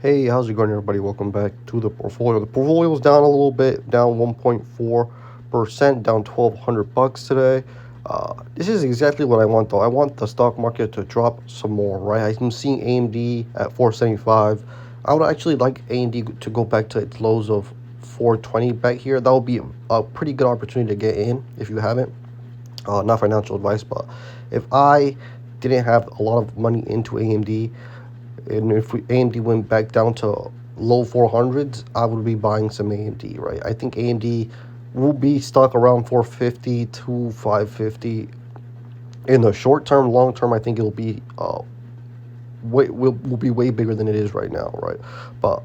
Hey, how's it going, everybody? Welcome back to the portfolio. The portfolio is down a little bit, down 1.4%, down 1,200 bucks today. This is exactly what I want, though. I want the stock market to drop some more, right? I'm seeing AMD at 475. I would actually like AMD to go back to its lows of 420 back here. That would be a pretty good opportunity to get in if you haven't. Not financial advice, but if I didn't have a lot of money into AMD, and if AMD went back down to low 400s, I would be buying some AMD, right? I think AMD will be stuck around 450 to 550 in the short term. Long term, I think it'll be will be way bigger than it is right now, right? But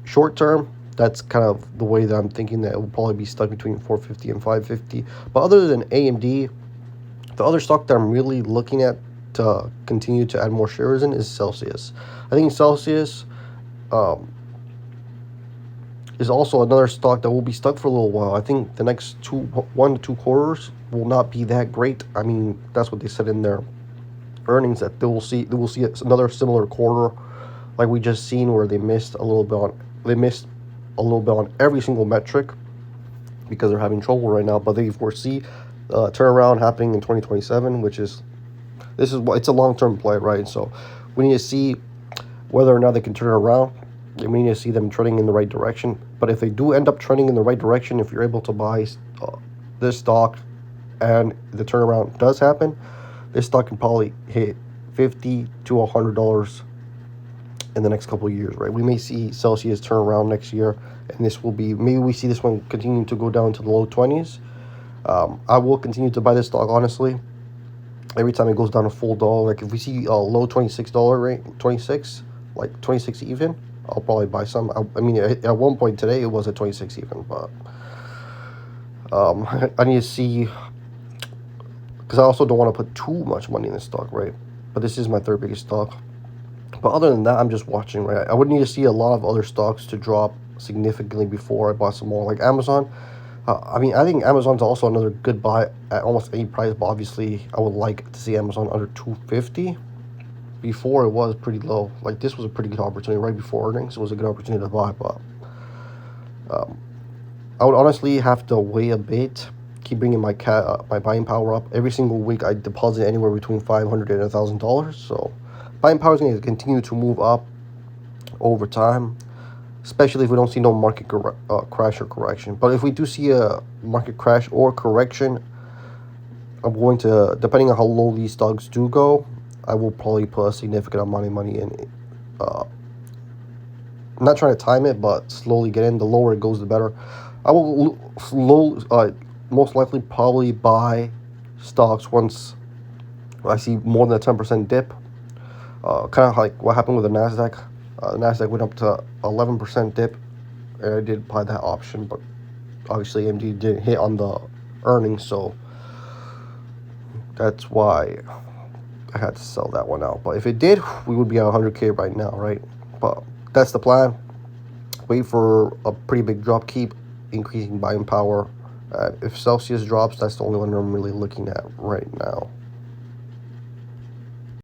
short term, that's kind of the way that I'm thinking, that it will probably be stuck between 450 and 550. But other than AMD, the other stock that I'm really looking at to continue to add more shares in is Celsius. I think Celsius um, is also another stock that will be stuck for a little while. I think the next 1 to 2 quarters will not be that great. I mean, that's what they said in their earnings, that they will see another similar quarter like we just seen, where they missed a little bit on every single metric because they're having trouble right now. But they foresee turnaround happening in 2027, which is this is what it's a long-term play, right? So we need to see whether or not they can turn it around. And we need to see them trending in the right direction. But if they do end up trending in the right direction, if you're able to buy this stock and the turnaround does happen, this stock can probably hit $50 to $100 in the next couple of years, right? We may see Celsius turn around next year, and this will be, maybe we see this one continuing to go down to the low 20s. I will continue to buy this stock, honestly. Every time it goes down a full dollar, like if we see a low $26 rate, 26, like 26 even, I'll probably buy some. I mean, at one point today, it was at 26 even, but I need to see, because I also don't want to put too much money in this stock, right? But this is my third biggest stock. But other than that, I'm just watching, right? I would need to see a lot of other stocks to drop significantly before I buy some more, like Amazon. I mean, I think Amazon's also another good buy at almost any price, but obviously, I would like to see Amazon under 250. Before, it was pretty low. Like, this was a pretty good opportunity right before earnings. It was a good opportunity to buy, but um, I would honestly have to wait a bit, keep bringing my buying power up. Every single week, I deposit anywhere between $500 and $1,000. So, buying power is going to continue to move up over time, especially if we don't see no market crash or correction. But if we do see a market crash or correction, I'm going to, depending on how low these stocks do go, I will probably put a significant amount of money in. I'm not trying to time it, but slowly get in. The lower it goes, the better. I will most likely probably buy stocks once I see more than a 10% dip. Kind of like what happened with the Nasdaq. The Nasdaq went up to 11% dip, and I did buy that option, but obviously AMD didn't hit on the earnings, so that's why I had to sell that one out. But if it did, we would be at 100K right now, right? But that's the plan. Wait for a pretty big drop, keep increasing buying power. If Celsius drops, that's the only one I'm really looking at right now.